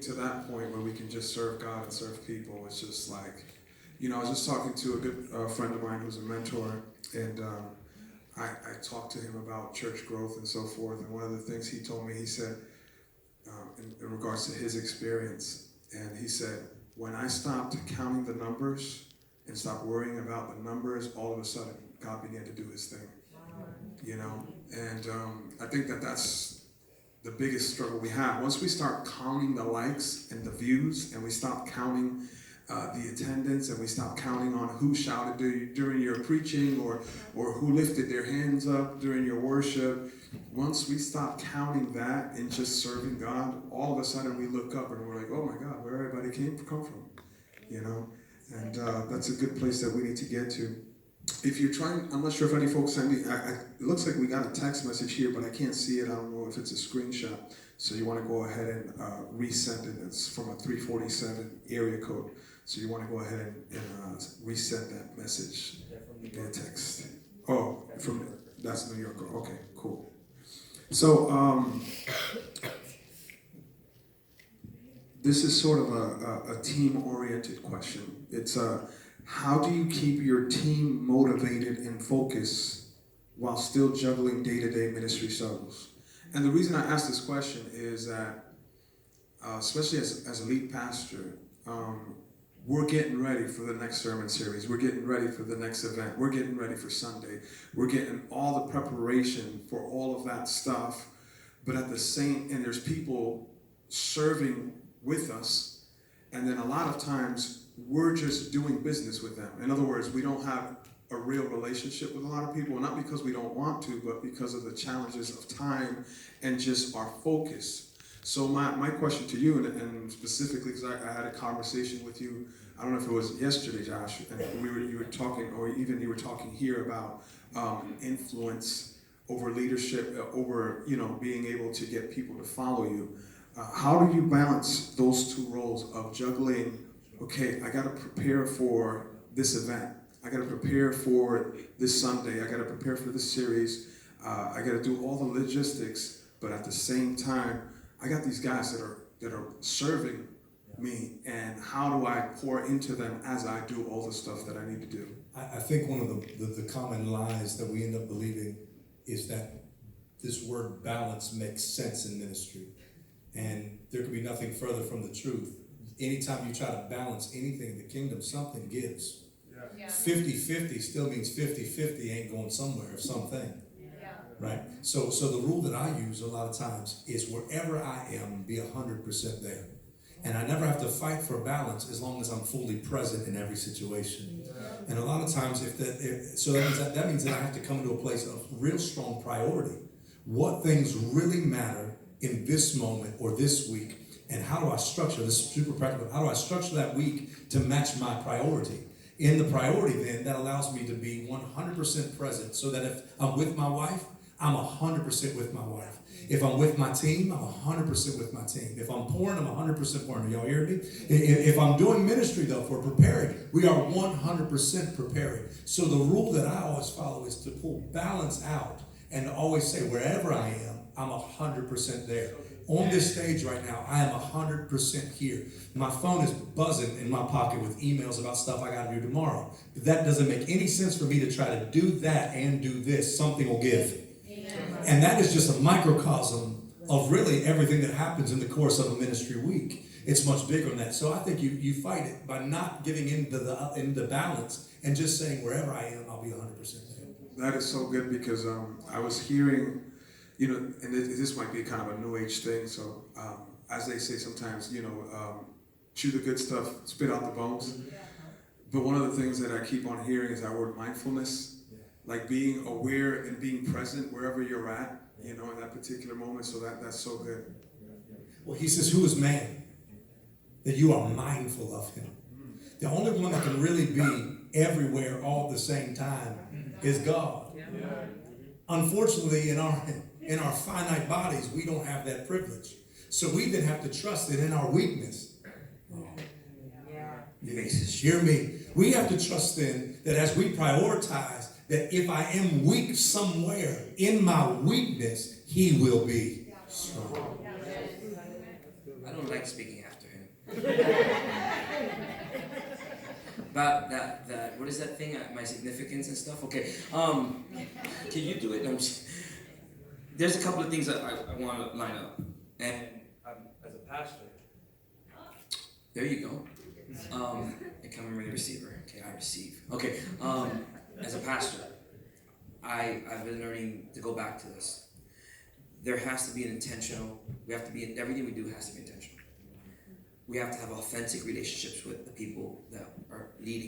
to that point where we can just serve God and serve people, it's just like, I was just talking to a good friend of mine who's a mentor, and I talked to him about church growth and so forth, and one of the things he told me, he said, in regards to his experience, and he said, when I stopped counting the numbers and stopped worrying about the numbers, all of a sudden, God began to do his thing, and I think that's the biggest struggle we have. Once we start counting the likes and the views, and we stop counting the attendance, and we stop counting on who shouted during your preaching or who lifted their hands up during your worship, once we stop counting that and just serving God, all of a sudden we look up and we're like, oh my God, where everybody come from, and that's a good place that we need to get to. If you're trying, I'm not sure if any folks sent me, it looks like we got a text message here, but I can't see it. I don't know if it's a screenshot. So you want to go ahead and resend it. It's from a 347 area code. So you want to go ahead and resend that message via text. Oh, that's New York. Okay, cool. So this is sort of a team-oriented question. It's how do you keep your team motivated and focused while still juggling day-to-day ministry struggles? And the reason I ask this question is that, especially as a lead pastor, we're getting ready for the next sermon series. We're getting ready for the next event. We're getting ready for Sunday. We're getting all the preparation for all of that stuff. But and there's people serving with us. And then a lot of times, we're just doing business with them. In other words, we don't have a real relationship with a lot of people, not because we don't want to, but because of the challenges of time and just our focus. So my question to you, and specifically because I had a conversation with you, I don't know if it was yesterday, Josh, and you were talking, or even you were talking here about influence over leadership, over being able to get people to follow you. How do you balance those two roles of juggling? Okay, I got to prepare for this event. I got to prepare for this Sunday. I got to prepare for this series. I got to do all the logistics, but at the same time, I got these guys that are serving me, and how do I pour into them as I do all the stuff that I need to do? I think one of the common lies that we end up believing is that this word balance makes sense in ministry, and there could be nothing further from the truth. Anytime you try to balance anything in the kingdom, something gives. Yeah. 50-50 still means 50-50 ain't going somewhere or something. Yeah. Right? So the rule that I use a lot of times is wherever I am, be 100% there. And I never have to fight for balance as long as I'm fully present in every situation. Yeah. And a lot of times, that means that I have to come to a place of real strong priority. What things really matter in this moment or this week, and how do I structure this? Is super practical. How do I structure that week to match my priority? In the priority, then, that allows me to be 100% present, so that if I'm with my wife, I'm 100% with my wife. If I'm with my team, I'm 100% with my team. If I'm pouring, I'm 100% pouring. Are y'all hear me? If I'm doing ministry, though, for preparing, we are 100% preparing. So the rule that I always follow is to pull balance out and to always say, wherever I am, I'm 100% there. On this stage right now, I am 100% here. My phone is buzzing in my pocket with emails about stuff I got to do tomorrow. But that doesn't make any sense for me to try to do that and do this. Something will give. Amen. And that is just a microcosm of really everything that happens in the course of a ministry week. It's much bigger than that. So I think you fight it by not giving into the balance and just saying, wherever I am, I'll be 100% there. That is so good, because I was hearing, and this might be kind of a new age thing. So as they say sometimes, chew the good stuff, spit out the bones. But one of the things that I keep on hearing is that word mindfulness, like being aware and being present wherever you're at, in that particular moment. So that's so good. Well, he says, who is man that you are mindful of him? The only one that can really be everywhere all at the same time is God. Unfortunately, in our finite bodies, we don't have that privilege. So we then have to trust it in our weakness. Hear me. We have to trust then that as we prioritize, that if I am weak somewhere, in my weakness, he will be strong. don't like speaking after him. About that, what is that thing? My significance and stuff. Okay. Can you do it? There's a couple of things that I want to line up, and as a pastor. There you go. I come from the receiver. Okay, I receive. Okay. As a pastor, I've been learning to go back to this. There has to be an intentional. We have to be, everything we do has to be intentional. We have to have authentic relationships with the people that are leading.